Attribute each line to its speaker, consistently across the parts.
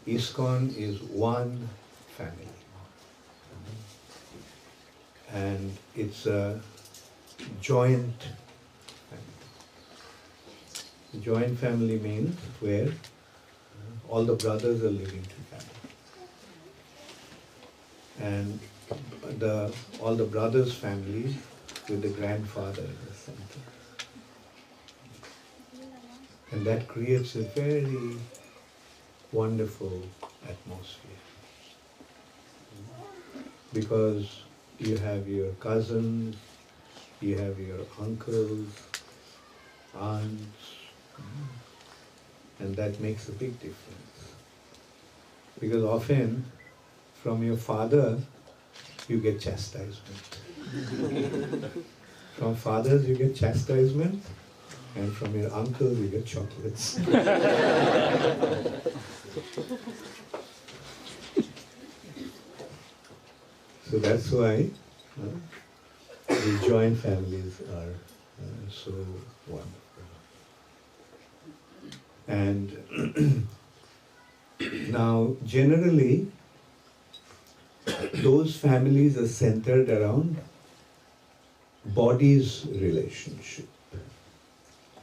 Speaker 1: ISKCON is one family. And it's a joint family. Joint family means where all the brothers are living together. And all the brothers' families with the grandfather in the center. And that creates a very wonderful atmosphere. Because you have your cousins, you have your uncles, aunts, and that makes a big difference. Because often from your father you get chastisement. From fathers you get chastisement, and from your uncles you get chocolates. So that's why the joint families are so wonderful. And now generally those families are centered around body's relationship.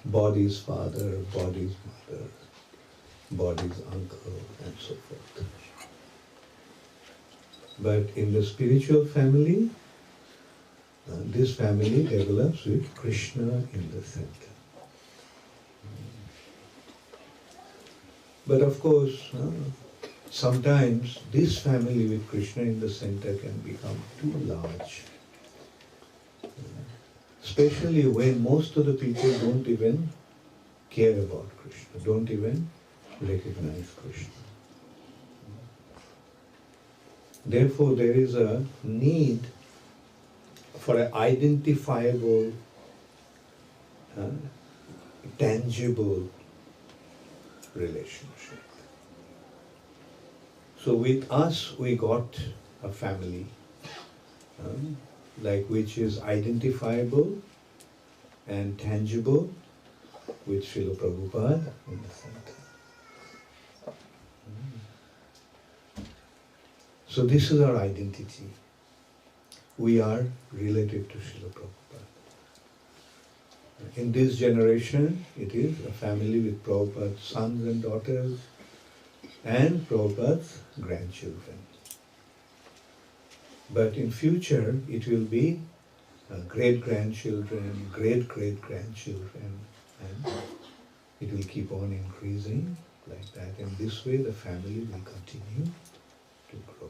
Speaker 1: Body's father, body's mother, body's uncle, and so forth. But in the spiritual family, this family develops with Krishna in the center. But of course, sometimes this family with Krishna in the center can become too large. Especially when most of the people don't even care about Krishna, don't even recognize Krishna. Therefore, there is a need for an identifiable, tangible relationship. So with us, we got a family, which is identifiable and tangible with Srila Prabhupada in the center. So this is our identity. We are related to Srila Prabhupada. In this generation, it is a family with Prabhupada's sons and daughters and Prabhupada's grandchildren. But in future, it will be great-grandchildren, great-great-grandchildren, and it will keep on increasing like that. And this way, the family will continue to grow.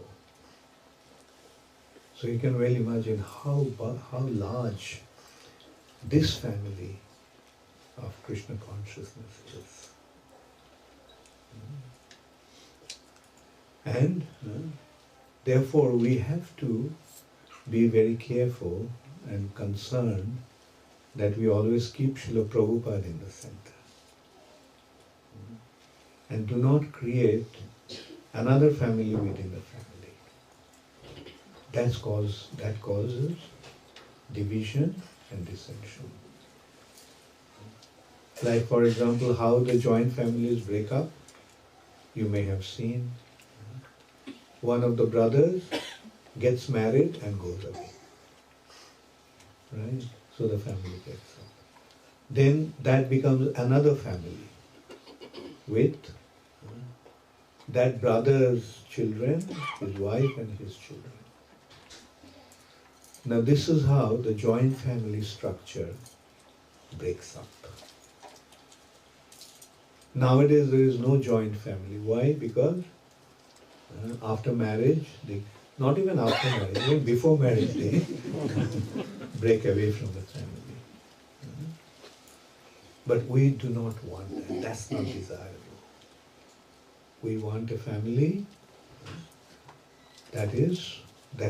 Speaker 1: So you can well imagine how large this family of Krishna consciousness is. And therefore we have to be very careful and concerned that we always keep Srila Prabhupada in the center. And do not create another family within the family. That causes division and dissension. Like for example, how the joint families break up. You may have seen one of the brothers gets married and goes away. Right? So the family breaks up. Then that becomes another family with that brother's children, his wife and his children. Now this is how the joint family structure breaks up. Nowadays there is no joint family. Why? Because after marriage, not even after marriage, even before marriage they break away from the family. But we do not want that. That's not desirable. We want a family that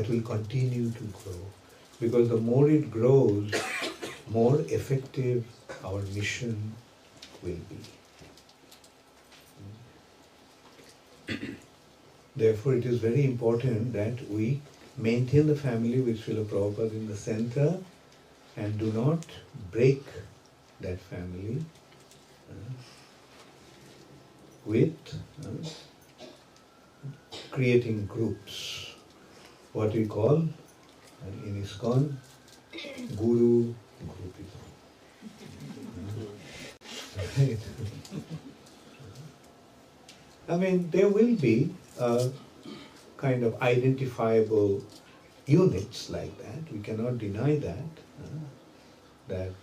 Speaker 1: will continue to grow. Because the more it grows, more effective our mission will be. Therefore, it is very important that we maintain the family with Srila Prabhupada in the center and do not break that family with creating groups, what we call in ISKCON, Guru Groupism. Right? I mean, there will be kind of identifiable units like that. We cannot deny that. That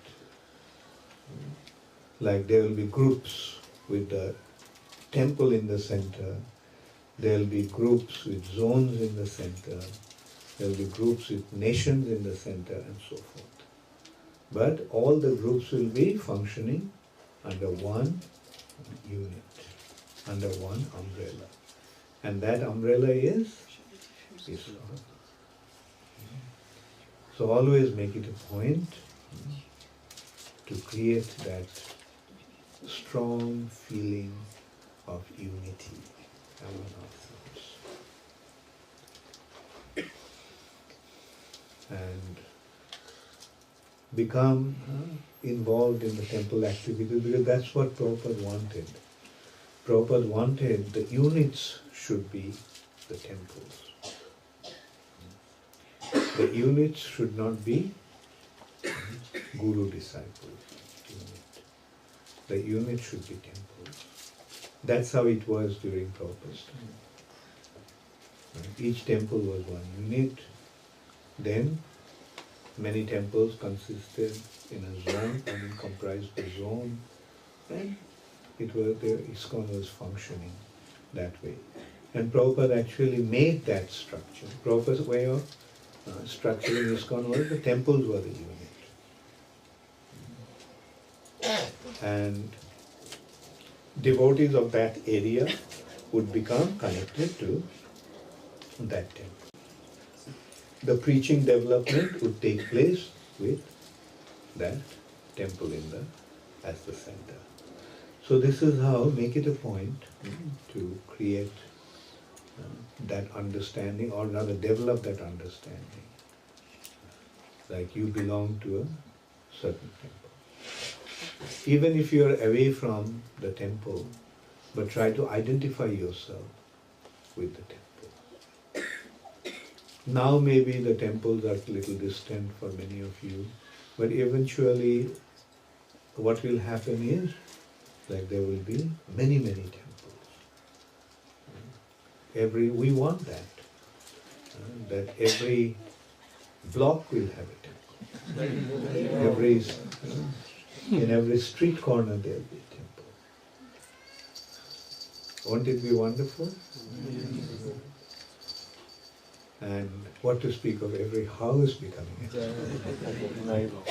Speaker 1: like there will be groups with the temple in the center. There will be groups with zones in the center. There will be groups with nations in the center, and so forth. But all the groups will be functioning under one unit, under one umbrella. And that umbrella is ISKCON. So always make it a point to create that strong feeling of unity among ourselves. And become involved in the temple activities, because that's what Prabhupada wanted. Prabhupada wanted the units should be the temples. The units should not be guru disciples. The unit should be temples. That's how it was during Prabhupada's time. Each temple was one unit. Then many temples consisted in a zone, and comprised the zone, and it was the ISKCON was functioning that way. And Prabhupada actually made that structure. Prabhupada's way of structuring ISKCON was the temples were the unit. And devotees of that area would become connected to that temple. The preaching development would take place with that temple as the center. So this is how, make it a point to create that understanding, or rather develop that understanding. Like you belong to a certain temple. Even if you are away from the temple, but try to identify yourself with the temple. Now maybe the temples are a little distant for many of you, but eventually what will happen is, like there will be many, many temples. We want that every block will have a temple. In every street corner there will be a temple. Won't it be wonderful? And what to speak of every house becoming a temple.